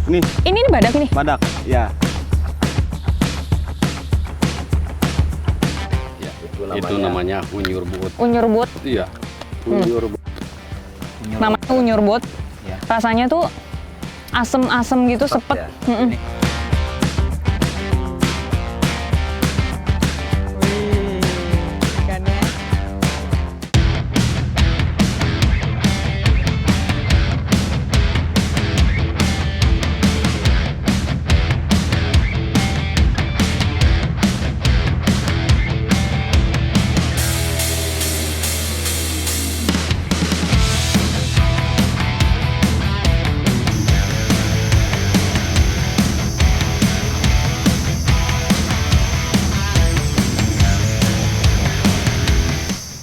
Nih. Ini badak ini? Badak, ya. Ya, itu namanya unyurbut. Unyurbut. Iya. Unyurbut. Namanya unyurbut. Ya. Rasanya tuh asem-asem gitu, sepet. Ya.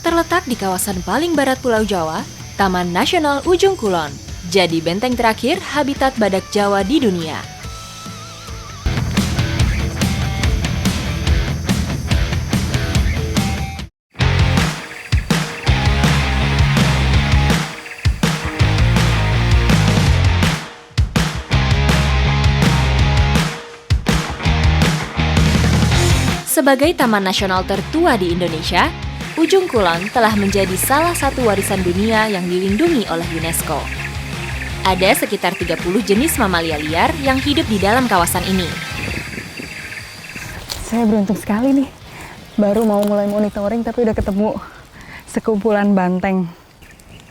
Terletak di kawasan paling barat Pulau Jawa, Taman Nasional Ujung Kulon, jadi benteng terakhir habitat badak Jawa di dunia. Sebagai taman nasional tertua di Indonesia, Ujung Kulon telah menjadi salah satu warisan dunia yang dilindungi oleh UNESCO. Ada sekitar 30 jenis mamalia liar yang hidup di dalam kawasan ini. Saya beruntung sekali nih. Baru mau mulai monitoring tapi udah ketemu sekumpulan banteng.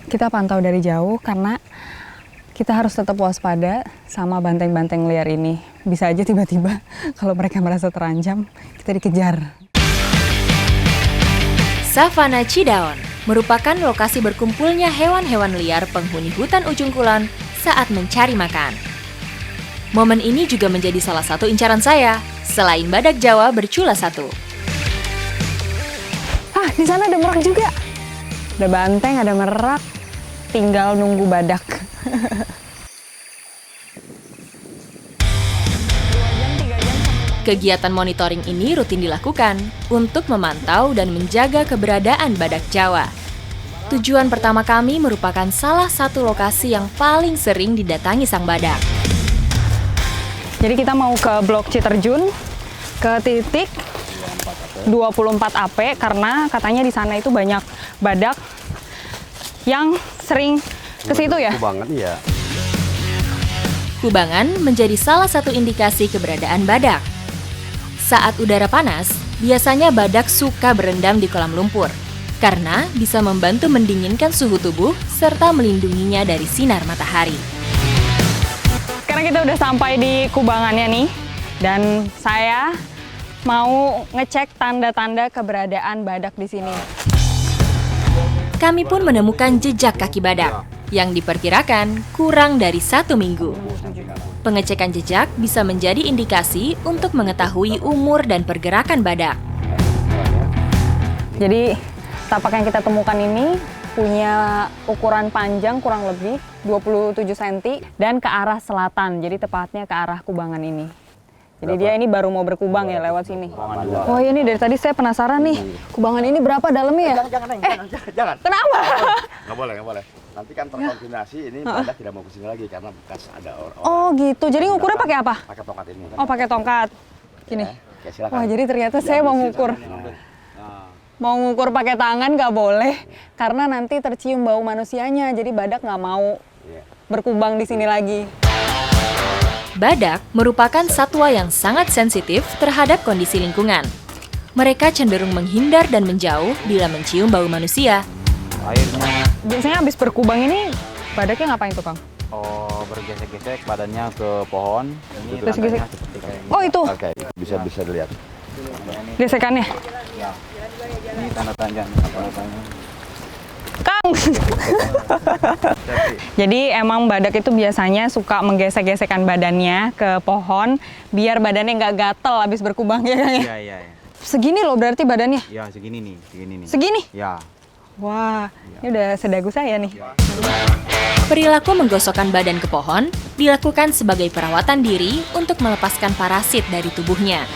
Kita pantau dari jauh karena kita harus tetap waspada sama banteng-banteng liar ini. Bisa aja tiba-tiba kalau mereka merasa terancam, kita dikejar. Savana Cidaon merupakan lokasi berkumpulnya hewan-hewan liar penghuni hutan Ujung Kulon saat mencari makan. Momen ini juga menjadi salah satu incaran saya, selain badak Jawa bercula satu. Ah, di sana ada merak juga. Ada banteng, ada merak. Tinggal nunggu badak. Kegiatan monitoring ini rutin dilakukan untuk memantau dan menjaga keberadaan badak Jawa. Tujuan pertama kami merupakan salah satu lokasi yang paling sering didatangi sang badak. Jadi kita mau ke Blok Citerjun, ke titik 24 AP karena katanya di sana itu banyak badak yang sering ke situ ya. Kubangan ya. Kubangan menjadi salah satu indikasi keberadaan badak. Saat udara panas, biasanya badak suka berendam di kolam lumpur karena bisa membantu mendinginkan suhu tubuh serta melindunginya dari sinar matahari. Sekarang kita udah sampai di kubangannya nih, dan saya mau ngecek tanda-tanda keberadaan badak di sini. Kami pun menemukan jejak kaki badak yang diperkirakan kurang dari 1 minggu. Pengecekan jejak bisa menjadi indikasi untuk mengetahui umur dan pergerakan badak. Jadi tapak yang kita temukan ini punya ukuran panjang kurang lebih 27 cm dan ke arah selatan, jadi tepatnya ke arah kubangan ini. Jadi dia ini baru mau berkubang ya lewat sini. Oh ini dari tadi saya penasaran nih, kubangan ini berapa dalamnya ya? Jangan. Kenapa? Nggak boleh. Nanti kan terkontaminasi, ini badak tidak mau kesini lagi karena bekas ada orang. Oh gitu, jadi ngukurnya pakai apa? Pakai tongkat ini. Oh pakai tongkat. Gini. Oke, silakan. Wah jadi ternyata saya mau ngukur. Mau ngukur pakai tangan nggak boleh, karena nanti tercium bau manusianya, jadi badak nggak mau berkubang di sini lagi. Badak merupakan satwa yang sangat sensitif terhadap kondisi lingkungan. Mereka cenderung menghindar dan menjauh bila mencium bau manusia. Airnya Biasanya habis berkubang ini, badaknya ngapain tuh Kang? bergesek-gesek badannya ke pohon. Ini Terus gesek. lantainya seperti kayak ini. Oh itu, Oke, bisa dilihat. gesekannya. Ya. Ini tanda-tanda apa-apanya. Kang! Jadi emang badak itu biasanya suka menggesek-gesekkan badannya ke pohon, biar badannya nggak gatel habis berkubang ya Kang ya? Iya. Segini loh berarti badannya? Ya, segini nih. Segini? Ya. Wah, ini udah sedagu saya nih. Perilaku menggosokkan badan ke pohon dilakukan sebagai perawatan diri untuk melepaskan parasit dari tubuhnya.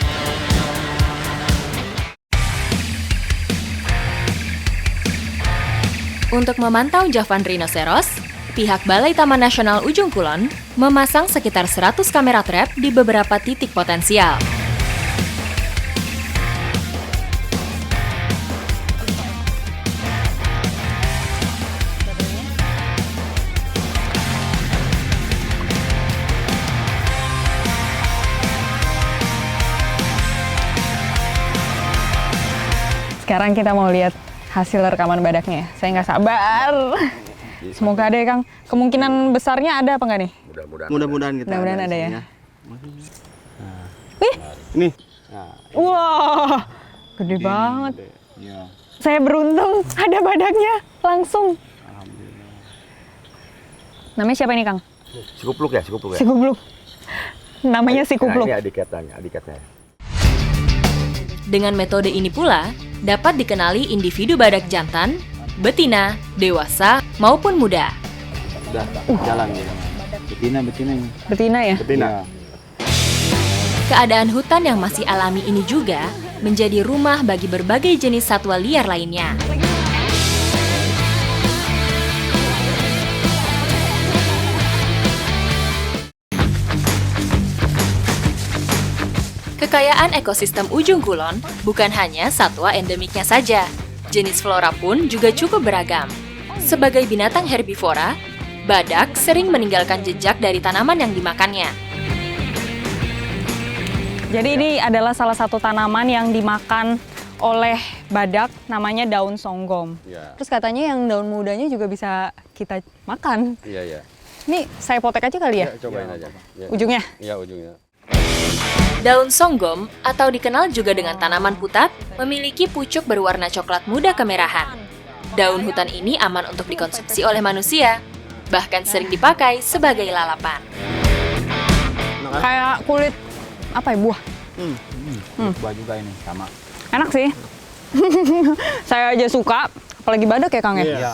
Untuk memantau Javan rhinoceros, pihak Balai Taman Nasional Ujung Kulon memasang sekitar 100 kamera trap di beberapa titik potensial. Sekarang kita mau lihat hasil rekaman badaknya. Saya nggak sabar. Semoga ada ya, Kang. Kemungkinan besarnya ada apa nggak nih? Mudah-mudahan kita Mudah-mudahan ada ya. isinya. Wih, Nih. wah, gede banget. Iya. Saya beruntung ada badaknya langsung. Alhamdulillah. Namanya siapa nih, Kang? Si kupluk ya, si kupluk ya. Si Kupluk. Namanya si Kupluk. Nah, ini adik-katanya. Dengan metode ini pula, dapat dikenali individu badak jantan, betina, dewasa, maupun muda. Udah jalan ya. Betina ini. Betina ya? Betina. Keadaan hutan yang masih alami ini juga menjadi rumah bagi berbagai jenis satwa liar lainnya. Kekayaan ekosistem Ujung Kulon bukan hanya satwa endemiknya saja. Jenis flora pun juga cukup beragam. Sebagai binatang herbivora, badak sering meninggalkan jejak dari tanaman yang dimakannya. Jadi ini adalah salah satu tanaman yang dimakan oleh badak, namanya daun songgom. Iya. Terus katanya yang daun mudanya juga bisa kita makan. Iya. Ini saya potek aja kali ya? Cobain aja. Ya. Ujungnya? Iya, ujungnya. Daun songgom, atau dikenal juga dengan tanaman putat, memiliki pucuk berwarna coklat muda kemerahan. Daun hutan ini aman untuk dikonsumsi oleh manusia, bahkan sering dipakai sebagai lalapan. Kayak kulit apa ya, buah? Buah juga ini sama. Enak sih. Saya aja suka, apalagi badak ya, Kang ya? Iya.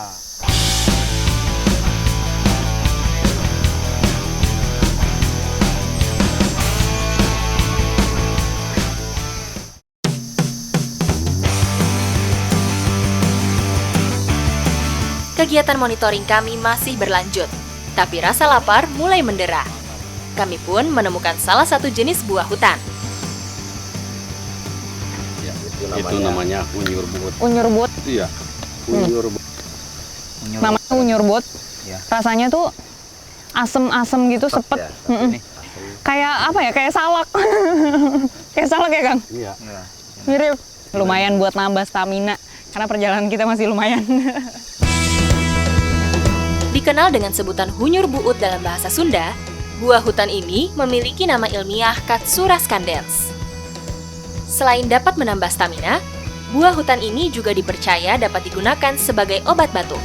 Kegiatan monitoring kami masih berlanjut, tapi rasa lapar mulai mendera. Kami pun menemukan salah satu jenis buah hutan. Ya, itu namanya unyur but. Unyur but. Iya. Unyur but. Namanya unyur but. Iya. Rasanya tuh asem-asem gitu, sepet. Ya, Mm-mm. Ini. Kayak apa ya? Kayak salak. Kayak salak ya, Kang? Iya. Iya. Mirip. Lumayan buat nambah stamina, karena perjalanan kita masih lumayan. Dikenal dengan sebutan hunyur buut dalam bahasa Sunda, buah hutan ini memiliki nama ilmiah Katsura scandens. Selain dapat menambah stamina, buah hutan ini juga dipercaya dapat digunakan sebagai obat batuk.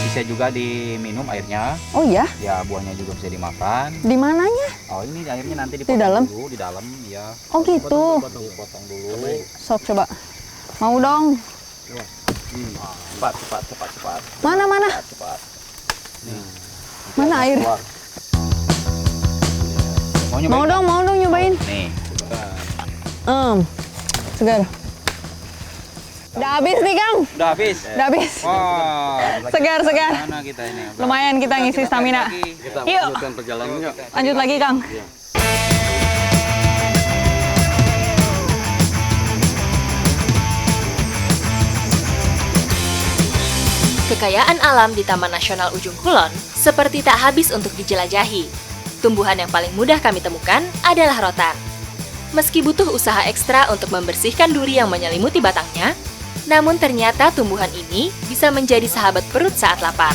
Bisa juga diminum airnya. Oh iya? Ya, buahnya juga bisa dimakan. Di mananya? Oh, ini airnya nanti dipotong dalam? dulu, di dalam ya. Oh gitu. Dipotong dulu. Sok coba. Mau dong. Cepat. Mana? Cepat. Mana air? Keluar. Mau dong nyobain. Nih. Segar. Udah habis nih, Kang. Udah habis. Udah habis. Wah, Segar. mana kita ini? Lumayan kita ngisi stamina. Kita Yuk. lanjutkan perjalanannya. Lanjut lagi, Kang. Kekayaan alam di Taman Nasional Ujung Kulon seperti tak habis untuk dijelajahi. Tumbuhan yang paling mudah kami temukan adalah rotan. Meski butuh usaha ekstra untuk membersihkan duri yang menyelimuti batangnya, namun ternyata tumbuhan ini bisa menjadi sahabat perut saat lapar.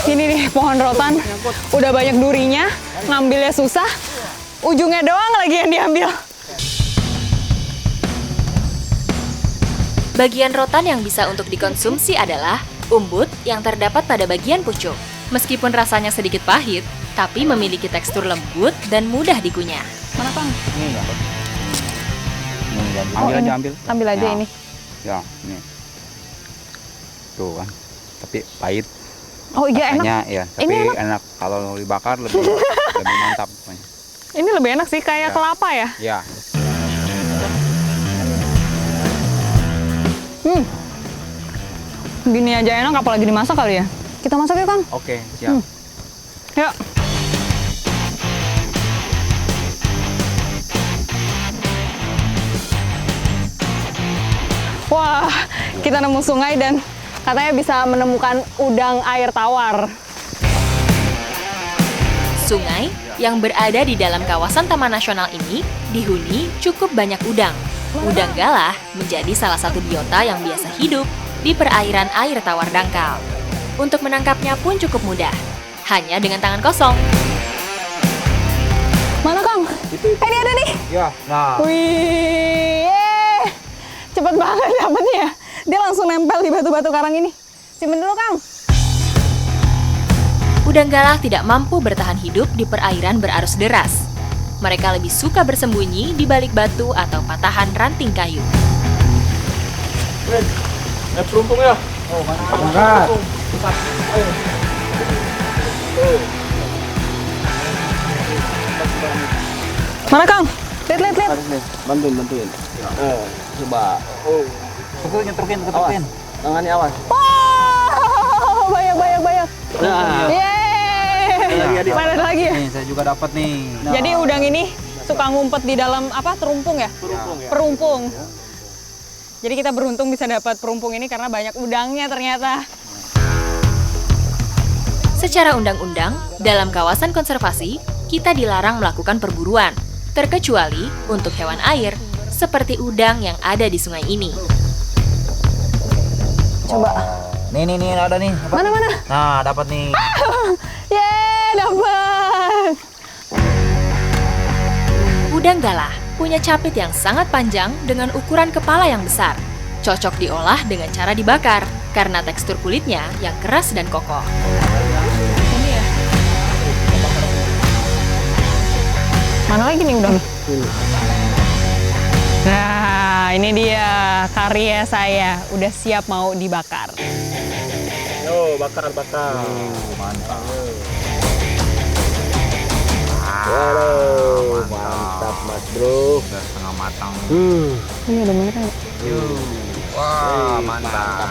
Ini nih pohon rotan. Udah banyak durinya, ngambilnya susah. Ujungnya doang lagi yang diambil. Bagian rotan yang bisa untuk dikonsumsi adalah umbut yang terdapat pada bagian pucuk. Meskipun rasanya sedikit pahit, tapi memiliki tekstur lembut dan mudah dikunyah. Mana, Kang? Ini ya. Oh, Ambil ini. aja, ambil. Ambil aja Ya. ini. Ya, ini. Tuh kan. Tapi pahit. Oh iya, enak. Rasanya ya, tapi Ini enak. Kalau dibakar lebih lebih mantap pokoknya. Ini lebih enak sih, kayak Ya. kelapa ya. Ya. gini aja enak, apalagi dimasak kali ya. Kita masak ya, Kang? Oke, siap. Yuk. Wah, kita nemu sungai dan katanya bisa menemukan udang air tawar. Sungai yang berada di dalam kawasan Taman Nasional ini dihuni cukup banyak udang. Udang galah menjadi salah satu biota yang biasa hidup di perairan air tawar dangkal. Untuk menangkapnya pun cukup mudah, hanya dengan tangan kosong. Mana, Kang? Ini ada nih. Ya, nah. Wih, cepet banget dapetnya. Dia langsung nempel di batu-batu karang ini. Simpen dulu, Kang. Udang galah tidak mampu bertahan hidup di perairan berarus deras. Mereka lebih suka bersembunyi di balik batu atau patahan ranting kayu. Perumpung ya. Oh, mana? Mana, Kang? Lihat. Harus nih, bantuin. Coba. Nyetukin. Tangannya awas. Wow, banyak. Nah, Yeay. Panen lagi ya? Nih, saya juga dapat nih. Jadi udang ini suka ngumpet di dalam apa? Terumpung ya? Perumpung. Jadi kita beruntung bisa dapat perumpung ini karena banyak udangnya ternyata. Secara undang-undang, dalam kawasan konservasi, kita dilarang melakukan perburuan, terkecuali untuk hewan air, seperti udang yang ada di sungai ini. Coba. Nih, ada nih. Apa? Mana? Nah, dapat nih. Yeay, dapat. Udang galah punya capit yang sangat panjang dengan ukuran kepala yang besar. Cocok diolah dengan cara dibakar, karena tekstur kulitnya yang keras dan kokoh. Ini ya. Mana lagi nih udang? Nah, ini dia karya saya. Udah siap mau dibakar. Yo, bakar. Mantap. Waduh, mantap Mas Bro. Udah setengah matang. Ini udah mana kan? Wah, mantap.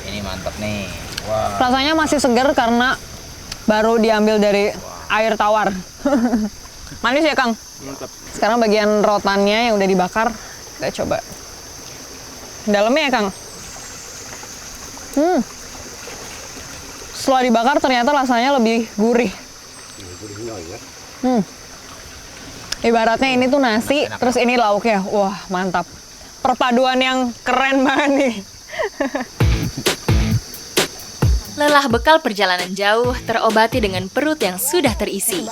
Ini mantap nih. Wah. Rasanya masih segar karena baru diambil dari air tawar. Manis ya, Kang? Mantap. Sekarang bagian rotannya yang udah dibakar, kita coba. Dalamnya ya, Kang? Setelah dibakar ternyata rasanya lebih gurih. Ibaratnya ini tuh nasi, terus ini lauknya. Wah, mantap. Perpaduan yang keren banget nih. Lelah bekal perjalanan jauh terobati dengan perut yang sudah terisi.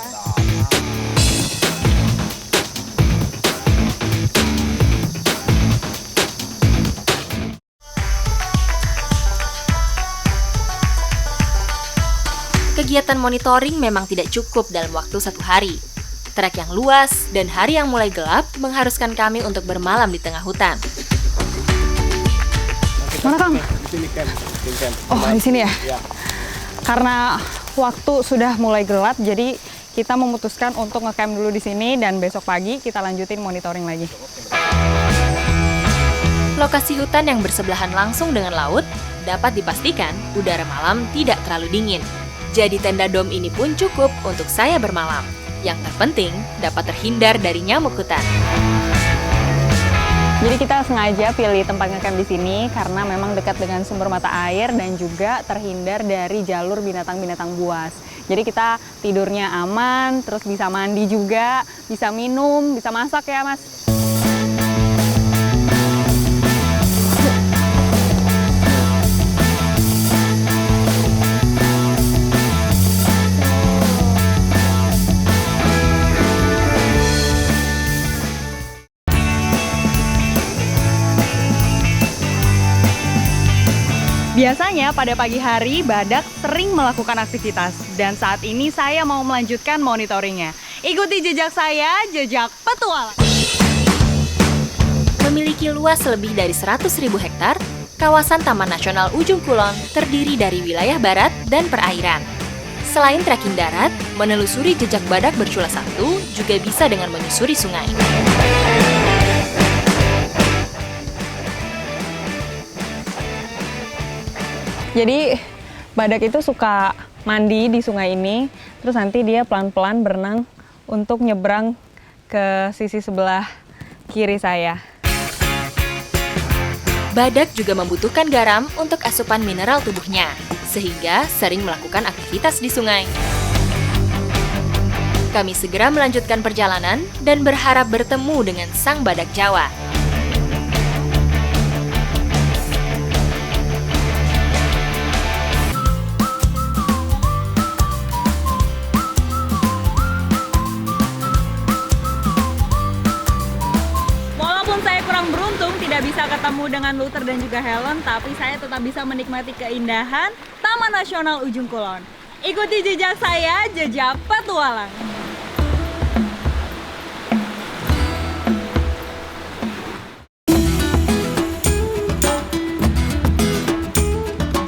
Kegiatan monitoring memang tidak cukup dalam waktu 1 hari. Trek yang luas dan hari yang mulai gelap mengharuskan kami untuk bermalam di tengah hutan. Mana, Kang? Di sini camp. Oh, di sini ya? Ya. Karena waktu sudah mulai gelap, jadi kita memutuskan untuk ngecamp dulu di sini dan besok pagi kita lanjutin monitoring lagi. Lokasi hutan yang bersebelahan langsung dengan laut dapat dipastikan udara malam tidak terlalu dingin. Jadi tenda dom ini pun cukup untuk saya bermalam. Yang terpenting dapat terhindar dari nyamuk hutan. Jadi kita sengaja pilih tempat ngecamp di sini karena memang dekat dengan sumber mata air dan juga terhindar dari jalur binatang-binatang buas. Jadi kita tidurnya aman, terus bisa mandi juga, bisa minum, bisa masak ya, Mas. Biasanya pada pagi hari badak sering melakukan aktivitas dan saat ini saya mau melanjutkan monitoringnya. Ikuti jejak saya, jejak petualang. Memiliki luas lebih dari 100.000 hektar, kawasan Taman Nasional Ujung Kulon terdiri dari wilayah barat dan perairan. Selain trekking darat, menelusuri jejak badak bercula satu juga bisa dengan menyusuri sungai. Jadi badak itu suka mandi di sungai ini, terus nanti dia pelan-pelan berenang untuk nyebrang ke sisi sebelah kiri saya. Badak juga membutuhkan garam untuk asupan mineral tubuhnya, sehingga sering melakukan aktivitas di sungai. Kami segera melanjutkan perjalanan dan berharap bertemu dengan sang badak Jawa. Walaupun saya kurang beruntung tidak bisa ketemu dengan Luther dan juga Helen, tapi saya tetap bisa menikmati keindahan Taman Nasional Ujung Kulon. Ikuti jejak saya, jejak petualang.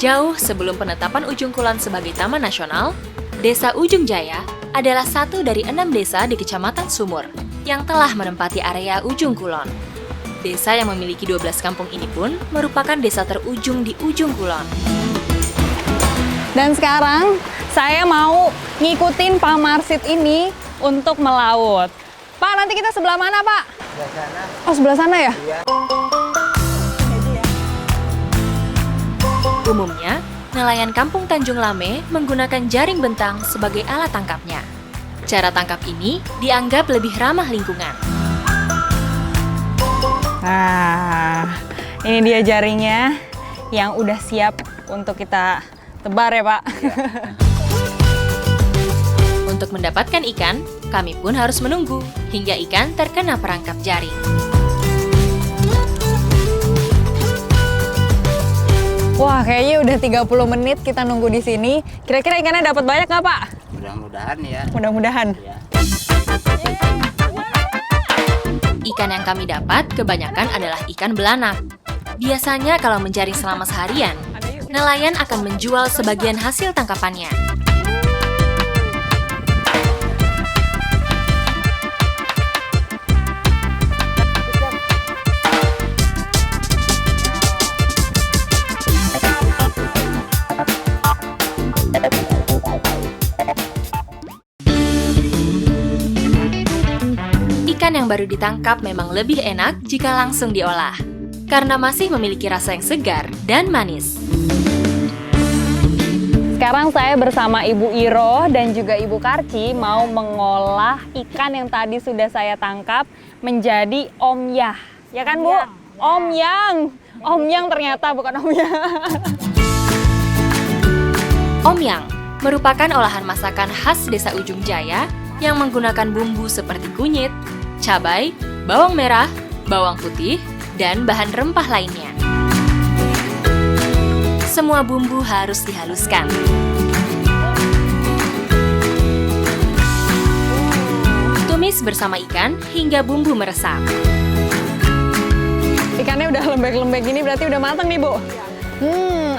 Jauh sebelum penetapan Ujung Kulon sebagai Taman Nasional, Desa Ujung Jaya adalah satu dari 6 desa di Kecamatan Sumur yang telah menempati area Ujung Kulon. Desa yang memiliki 12 kampung ini pun merupakan desa terujung di Ujung Kulon. Dan sekarang saya mau ngikutin Pak Marsit ini untuk melaut. Pak, nanti kita sebelah mana, Pak? Sebelah sana. Oh, sebelah sana ya? Iya. Umumnya, nelayan kampung Tanjung Lame menggunakan jaring bentang sebagai alat tangkapnya. Cara tangkap ini dianggap lebih ramah lingkungan. Nah, ini dia jaringnya yang udah siap untuk kita tebar ya, Pak. Untuk mendapatkan ikan, kami pun harus menunggu hingga ikan terkena perangkap jaring. Wah, kayaknya udah 30 menit kita nunggu di sini. Kira-kira ikannya dapat banyak nggak, Pak? Mudah-mudahan ya. Mudah-mudahan. Ya. Ikan yang kami dapat kebanyakan adalah ikan belanak. Biasanya kalau menjaring selama seharian, nelayan akan menjual sebagian hasil tangkapannya. Ikan yang baru ditangkap memang lebih enak jika langsung diolah, karena masih memiliki rasa yang segar dan manis. Sekarang saya bersama Ibu Iro dan juga Ibu Karci mau mengolah ikan yang tadi sudah saya tangkap menjadi omyah. Ya kan, Bu? Omyang. Omyang ternyata bukan omyah. Omyang merupakan olahan masakan khas Desa Ujung Jaya yang menggunakan bumbu seperti kunyit, cabai, bawang merah, bawang putih, dan bahan rempah lainnya. Semua bumbu harus dihaluskan. Tumis bersama ikan hingga bumbu meresap. Ikannya udah lembek-lembek gini berarti udah matang nih, Bu.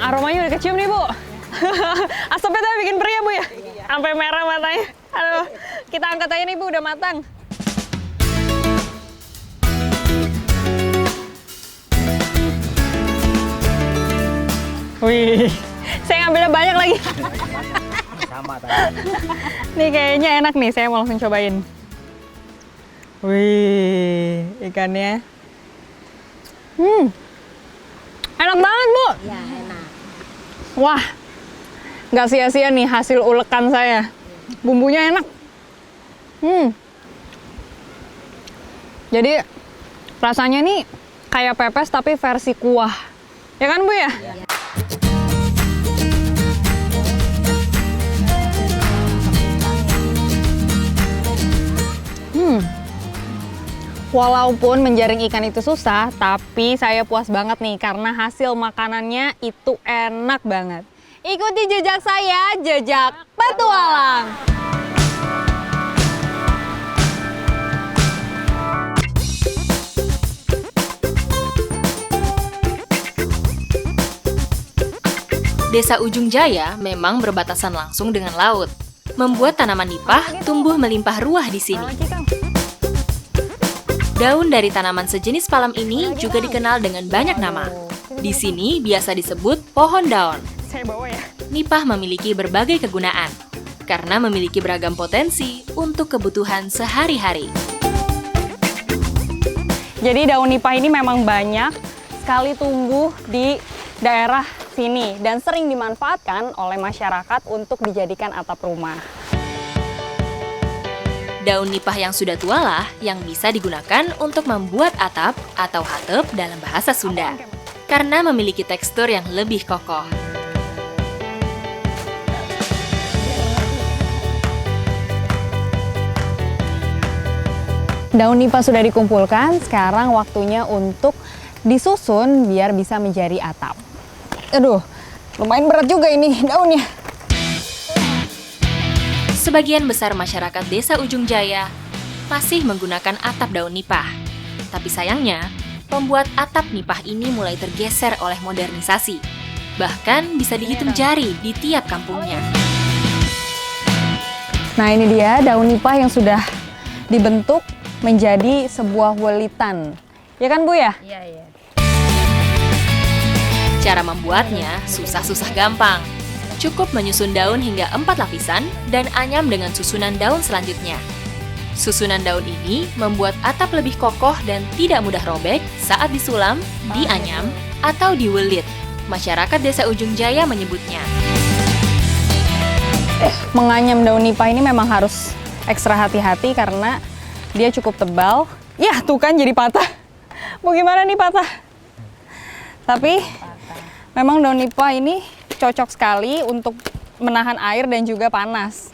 Aromanya udah kecium nih, Bu. Asapnya tapi bikin perih ya, Bu ya? Sampai merah matanya. Aduh, kita angkat aja nih, Bu, udah matang. Wih, saya ngambilnya banyak lagi. Sama tadi. Nih kayaknya enak nih, saya mau langsung cobain. Wih, ikannya. Enak banget, Bu. Ya, enak. Wah, nggak sia-sia nih hasil ulekan saya. Bumbunya enak. Jadi rasanya nih kayak pepes tapi versi kuah. Ya kan, Bu ya? Ya. Walaupun menjaring ikan itu susah, tapi saya puas banget nih karena hasil makanannya itu enak banget. Ikuti jejak saya, jejak petualang. Desa Ujung Jaya memang berbatasan langsung dengan laut, membuat tanaman nipah tumbuh melimpah ruah di sini. Daun dari tanaman sejenis palem ini juga dikenal dengan banyak nama. Di sini biasa disebut pohon daun. saya bawa ya. Nipah memiliki berbagai kegunaan karena memiliki beragam potensi untuk kebutuhan sehari-hari. Jadi daun nipah ini memang banyak sekali tumbuh di daerah sini dan sering dimanfaatkan oleh masyarakat untuk dijadikan atap rumah. Daun nipah yang sudah tua lah yang bisa digunakan untuk membuat atap atau hatep dalam bahasa Sunda, karena memiliki tekstur yang lebih kokoh. Daun nipah sudah dikumpulkan, sekarang waktunya untuk disusun biar bisa menjadi atap. Aduh, lumayan berat juga ini daunnya. Sebagian besar masyarakat desa Ujung Jaya masih menggunakan atap daun nipah. Tapi sayangnya, pembuat atap nipah ini mulai tergeser oleh modernisasi. Bahkan bisa dihitung jari di tiap kampungnya. Nah ini dia daun nipah yang sudah dibentuk menjadi sebuah welitan. Ya kan Bu ya? Iya, iya. Cara membuatnya susah-susah gampang. Cukup menyusun daun hingga 4 lapisan dan anyam dengan susunan daun selanjutnya. Susunan daun ini membuat atap lebih kokoh dan tidak mudah robek saat disulam, dianyam, atau diwelit. Masyarakat desa Ujung Jaya menyebutnya. Menganyam daun nipah ini memang harus ekstra hati-hati karena dia cukup tebal. Ya tuh kan jadi patah. Mau gimana nih patah? Tapi memang daun nipah ini cocok sekali untuk menahan air dan juga panas.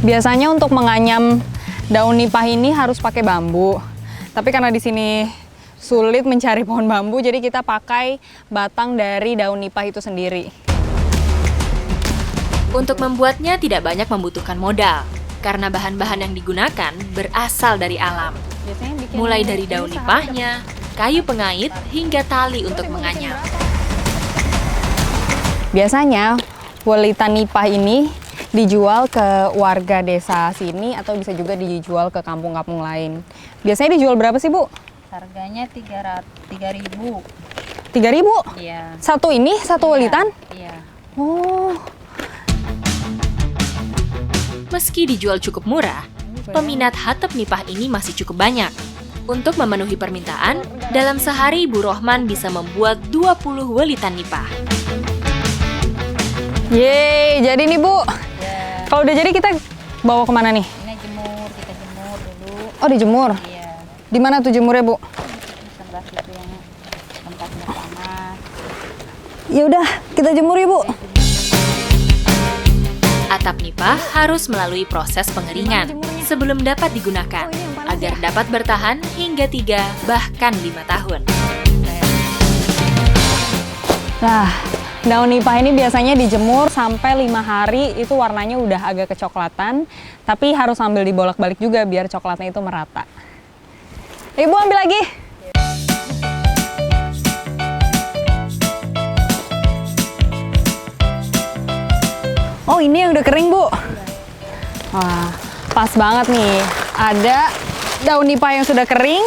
Biasanya untuk menganyam daun nipah ini harus pakai bambu. Tapi karena di sini sulit mencari pohon bambu, jadi kita pakai batang dari daun nipah itu sendiri. Untuk membuatnya tidak banyak membutuhkan modal, karena bahan-bahan yang digunakan berasal dari alam. Mulai dari daun nipahnya, kayu pengait, hingga tali untuk menganyam. Biasanya welitan nipah ini dijual ke warga desa sini atau bisa juga dijual ke kampung-kampung lain. Biasanya dijual berapa sih Bu? Harganya 3.000. 3.000? Iya. Satu ini, satu welitan? Iya. Oh, Meski dijual cukup murah, peminat hatep nipah ini masih cukup banyak. Untuk memenuhi permintaan, dalam sehari Bu Rohman bisa membuat 20 welitan nipah. yeay, jadi nih Bu. Ya, Kalau udah jadi kita bawa kemana nih? ini jemur, kita jemur dulu. Oh, dijemur. Iya. Di mana tuh jemurnya Bu? Sebelah situ yang tempatnya panas. Ya udah, kita jemur ya Bu. Atap nipah harus melalui proses pengeringan sebelum dapat digunakan, agar dapat bertahan hingga 3 bahkan 5 tahun. Nah, daun nipah ini biasanya dijemur sampai 5 hari, itu warnanya udah agak kecoklatan, tapi harus sambil dibolak-balik juga biar coklatnya itu merata. Ibu ambil lagi. Oh, ini yang udah kering, Bu. Wah, pas banget nih. Ada daun nipah yang sudah kering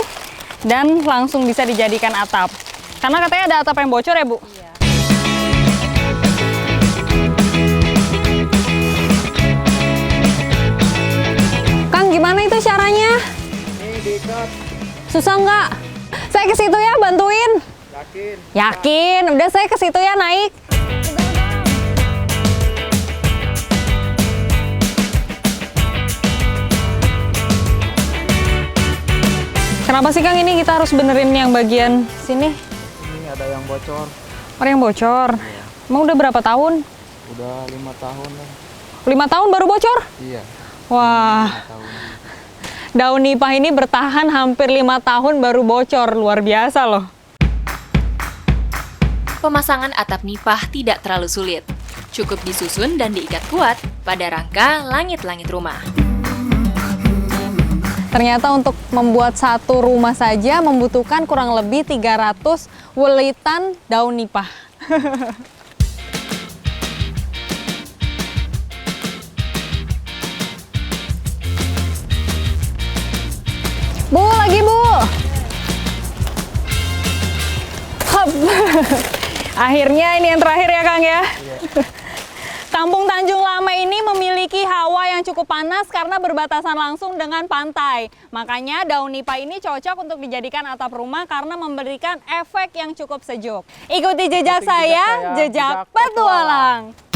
dan langsung bisa dijadikan atap. Karena katanya ada atap yang bocor ya, Bu? Iya. Kang, gimana itu caranya? Ini diikat. Susah nggak? Saya ke situ ya, bantuin. Yakin? Yakin, udah saya ke situ ya, naik. Kenapa sih Kang ini kita harus benerin yang bagian sini? Ini ada yang bocor. Orang yang bocor. Emang udah berapa tahun? Udah 5 tahun lah. 5 tahun baru bocor? Iya. Wah, 5 tahun. daun nipah ini bertahan hampir 5 tahun baru bocor. Luar biasa loh. Pemasangan atap nipah tidak terlalu sulit. Cukup disusun dan diikat kuat pada rangka langit-langit rumah. Ternyata untuk membuat satu rumah saja membutuhkan kurang lebih 300 welitan daun nipah. Bu, lagi Bu. Akhirnya ini yang terakhir ya Kang ya. Kampung Tanjung Lama ini memiliki hawa yang cukup panas karena berbatasan langsung dengan pantai. Makanya daun nipah ini cocok untuk dijadikan atap rumah karena memberikan efek yang cukup sejuk. Ikuti jejak saya, jejak petualang.